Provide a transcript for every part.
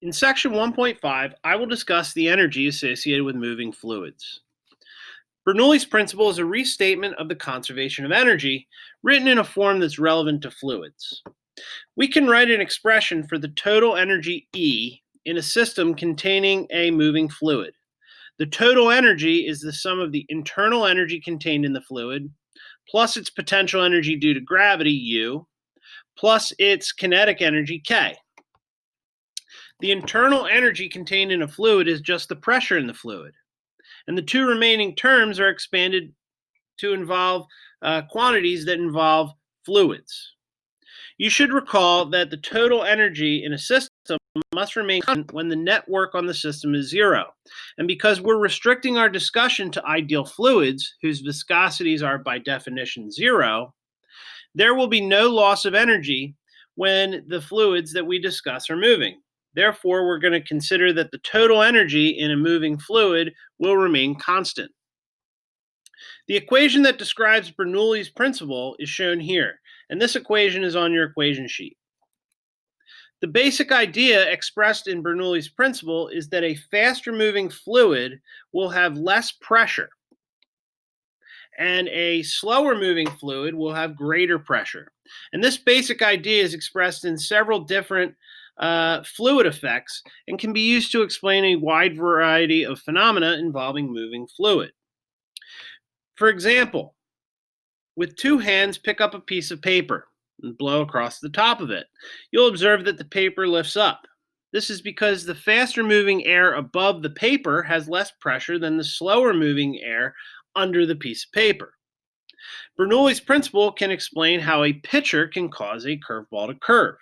In section 1.5, I will discuss the energy associated with moving fluids. Bernoulli's principle is a restatement of the conservation of energy, written in a form that's relevant to fluids. We can write an expression for the total energy E in a system containing a moving fluid. The total energy is the sum of the internal energy contained in the fluid, plus its potential energy due to gravity, U, plus its kinetic energy, K. The internal energy contained in a fluid is just the pressure in the fluid, and the two remaining terms are expanded to involve quantities that involve fluids. You should recall that the total energy in a system must remain constant when the net work on the system is zero. And because we're restricting our discussion to ideal fluids, whose viscosities are by definition zero, there will be no loss of energy when the fluids that we discuss are moving. Therefore, we're going to consider that the total energy in a moving fluid will remain constant. The equation that describes Bernoulli's principle is shown here, and this equation is on your equation sheet. The basic idea expressed in Bernoulli's principle is that a faster moving fluid will have less pressure, and a slower moving fluid will have greater pressure. And this basic idea is expressed in several different fluid effects and can be used to explain a wide variety of phenomena involving moving fluid. For example, with two hands, pick up a piece of paper and blow across the top of it. You'll observe that the paper lifts up. This is because the faster moving air above the paper has less pressure than the slower moving air under the piece of paper. Bernoulli's principle can explain how a pitcher can cause a curveball to curve.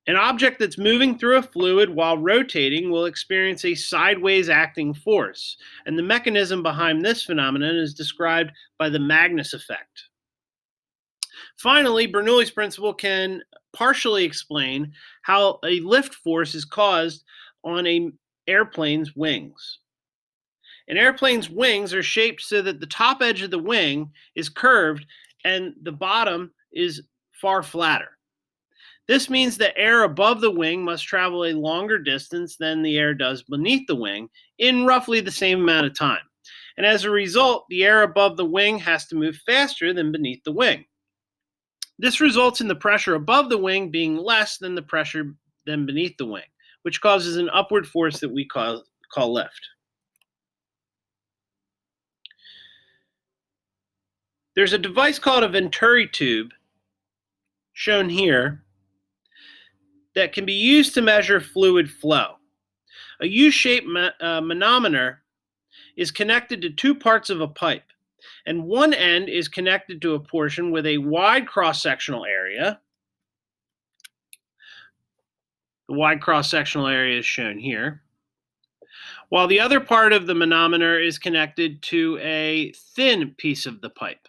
An object that's moving through a fluid while rotating will experience a sideways acting force, and the mechanism behind this phenomenon is described by the Magnus effect. Finally, Bernoulli's principle can partially explain how a lift force is caused on an airplane's wings. An airplane's wings are shaped so that the top edge of the wing is curved and the bottom is far flatter. This means that air above the wing must travel a longer distance than the air does beneath the wing in roughly the same amount of time. And as a result, the air above the wing has to move faster than beneath the wing. This results in the pressure above the wing being less than the pressure than beneath the wing, which causes an upward force that we call lift. There's a device called a Venturi tube, shown here, that can be used to measure fluid flow. A U-shaped manometer is connected to two parts of a pipe, and one end is connected to a portion with a wide cross-sectional area. The wide cross-sectional area is shown here, while the other part of the manometer is connected to a thin piece of the pipe.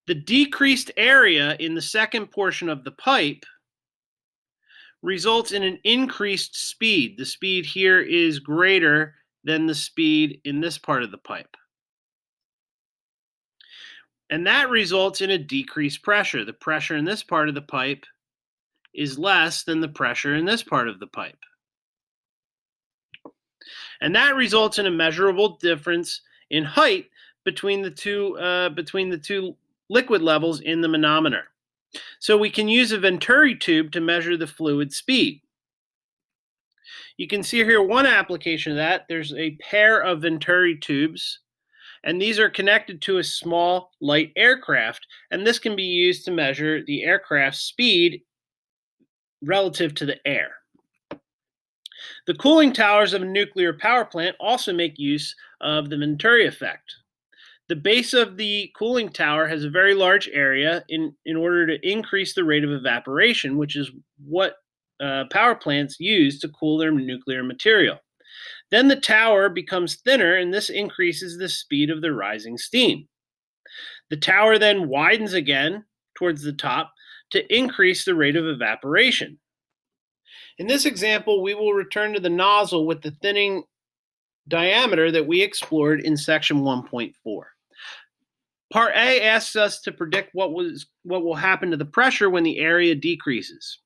The decreased area in the second portion of the pipe results in an increased speed. The speed here is greater than the speed in this part of the pipe. And that results in a decreased pressure. The pressure in this part of the pipe is less than the pressure in this part of the pipe. And that results in a measurable difference in height between the two liquid levels in the manometer. So we can use a Venturi tube to measure the fluid speed. You can see here one application of that. There's a pair of Venturi tubes, and these are connected to a small light aircraft, and this can be used to measure the aircraft's speed relative to the air. The cooling towers of a nuclear power plant also make use of the Venturi effect. The base of the cooling tower has a very large area in order to increase the rate of evaporation, which is what power plants use to cool their nuclear material. Then the tower becomes thinner, and this increases the speed of the rising steam. The tower then widens again towards the top to increase the rate of evaporation. In this example, we will return to the nozzle with the thinning diameter that we explored in section 1.4. Part A asks us to predict what will happen to the pressure when the area decreases.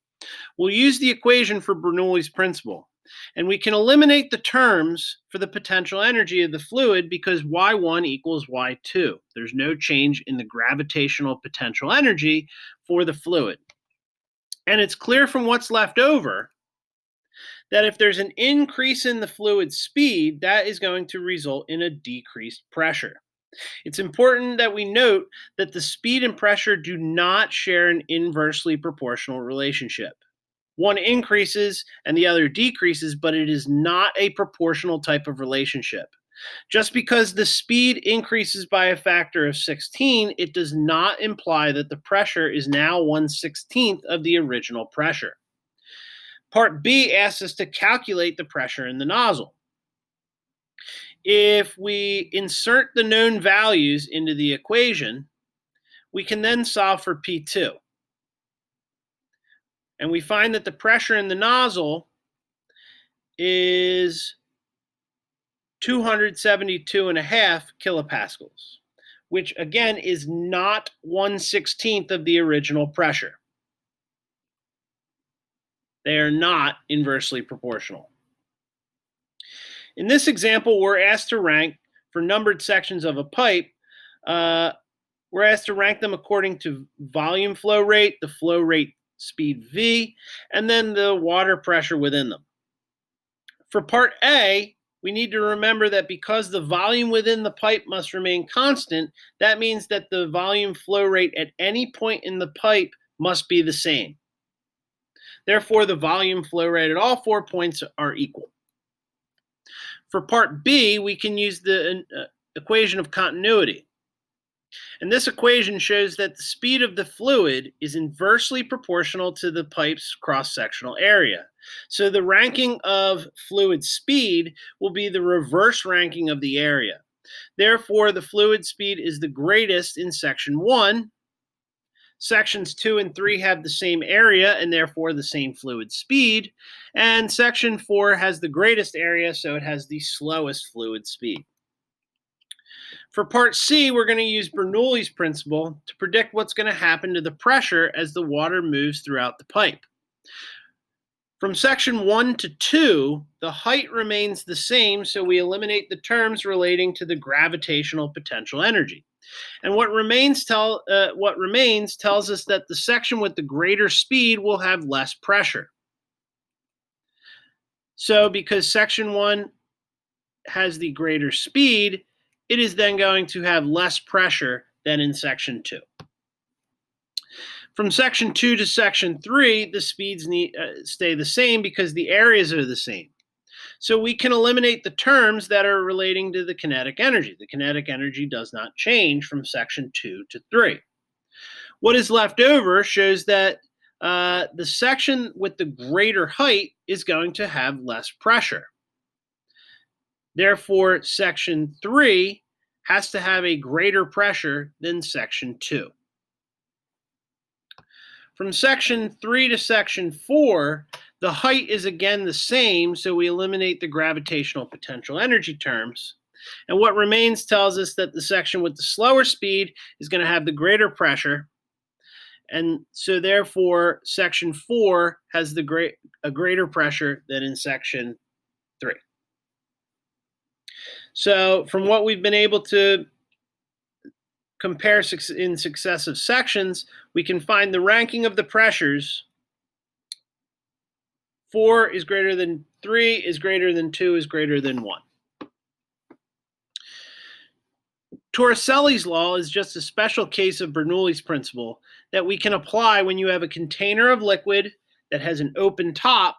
We'll use the equation for Bernoulli's principle, and we can eliminate the terms for the potential energy of the fluid because Y1 equals Y2. There's no change in the gravitational potential energy for the fluid. And it's clear from what's left over that if there's an increase in the fluid speed, that is going to result in a decreased pressure. It's important that we note that the speed and pressure do not share an inversely proportional relationship. One increases and the other decreases, but it is not a proportional type of relationship. Just because the speed increases by a factor of 16, it does not imply that the pressure is now 1/16th of the original pressure. Part B asks us to calculate the pressure in the nozzle. If we insert the known values into the equation, we can then solve for P2. And we find that the pressure in the nozzle is 272.5 kilopascals, which again is not 1/16th of the original pressure. They are not inversely proportional. In this example, we're asked to rank for numbered sections of a pipe. We're asked to rank them according to volume flow rate, the flow rate speed V, and then the water pressure within them. For part A, we need to remember that because the volume within the pipe must remain constant, that means that the volume flow rate at any point in the pipe must be the same. Therefore, the volume flow rate at all 4 points are equal. For part B, we can use the equation of continuity. And this equation shows that the speed of the fluid is inversely proportional to the pipe's cross-sectional area. So the ranking of fluid speed will be the reverse ranking of the area. Therefore, the fluid speed is the greatest in section 1. Sections 2 and 3 have the same area and therefore the same fluid speed. And section 4 has the greatest area, so it has the slowest fluid speed. For part C, we're going to use Bernoulli's principle to predict what's going to happen to the pressure as the water moves throughout the pipe. From section 1 to 2, the height remains the same, so we eliminate the terms relating to the gravitational potential energy. And what remains tells us that the section with the greater speed will have less pressure. So because section 1 has the greater speed, it is then going to have less pressure than in section 2. From section 2 to section 3, the speeds stay the same because the areas are the same. So we can eliminate the terms that are relating to the kinetic energy. The kinetic energy does not change from section 2 to 3. What is left over shows that the section with the greater height is going to have less pressure. Therefore, section 3 has to have a greater pressure than section 2. From section 3 to section 4, the height is again the same, so we eliminate the gravitational potential energy terms. And what remains tells us that the section with the slower speed is going to have the greater pressure. And so therefore, section 4 has a greater pressure than in section 3. So from what we've been able to compare in successive sections, we can find the ranking of the pressures. 4 is greater than 3 is greater than 2 is greater than 1. Torricelli's law is just a special case of Bernoulli's principle that we can apply when you have a container of liquid that has an open top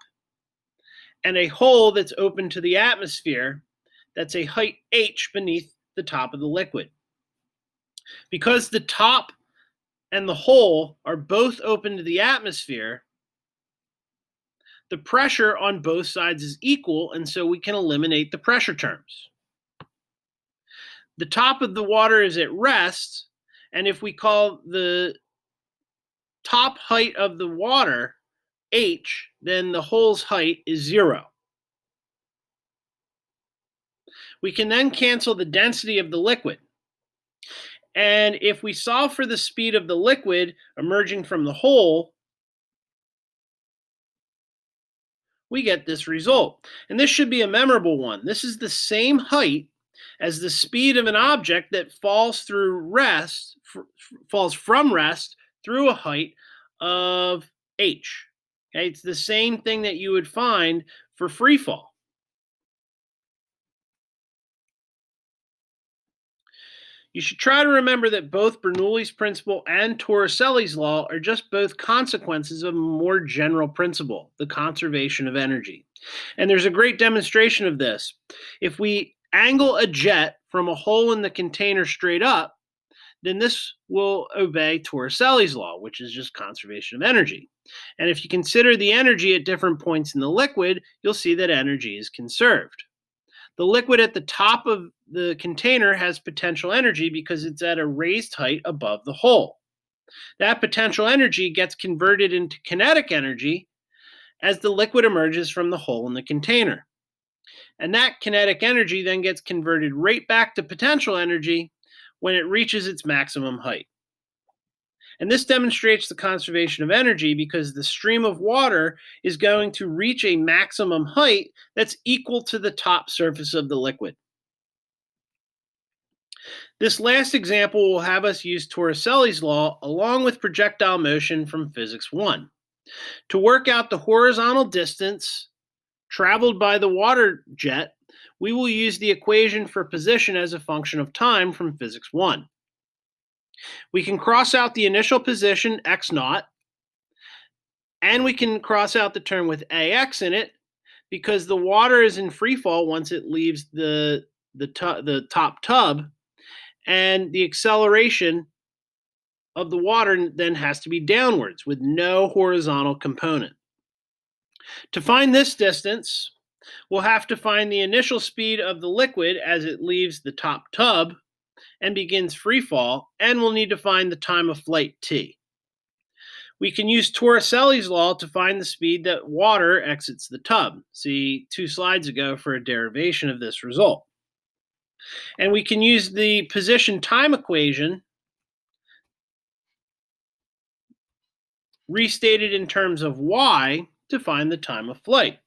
and a hole that's open to the atmosphere that's a height h beneath the top of the liquid. Because the top and the hole are both open to the atmosphere, the pressure on both sides is equal, and so we can eliminate the pressure terms. The top of the water is at rest, and if we call the top height of the water h, then the hole's height is 0. We can then cancel the density of the liquid. And if we solve for the speed of the liquid emerging from the hole, we get this result. And this should be a memorable one. This is the same height as the speed of an object that falls falls from rest through a height of h. Okay, it's the same thing that you would find for free fall. You should try to remember that both Bernoulli's principle and Torricelli's law are just both consequences of a more general principle, the conservation of energy. And there's a great demonstration of this. If we angle a jet from a hole in the container straight up, then this will obey Torricelli's law, which is just conservation of energy. And if you consider the energy at different points in the liquid, you'll see that energy is conserved. The liquid at the top of the container has potential energy because it's at a raised height above the hole. That potential energy gets converted into kinetic energy as the liquid emerges from the hole in the container. And that kinetic energy then gets converted right back to potential energy when it reaches its maximum height. And this demonstrates the conservation of energy because the stream of water is going to reach a maximum height that's equal to the top surface of the liquid. This last example will have us use Torricelli's law along with projectile motion from Physics 1. To work out the horizontal distance traveled by the water jet, we will use the equation for position as a function of time from Physics 1. We can cross out the initial position, x naught, and we can cross out the term with ax in it because the water is in free fall once it leaves the top tub, and the acceleration of the water then has to be downwards with no horizontal component. To find this distance, we'll have to find the initial speed of the liquid as it leaves the top tub and begins free fall, and we'll need to find the time of flight t. We can use Torricelli's law to find the speed that water exits the tub. See 2 slides ago for a derivation of this result. And we can use the position time equation restated in terms of y to find the time of flight.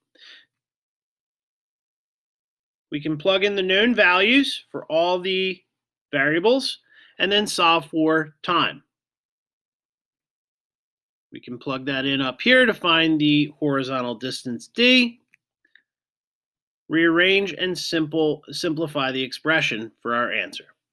We can plug in the known values for all the variables and then solve for time. We can plug that in up here to find the horizontal distance d, rearrange and simplify the expression for our answer.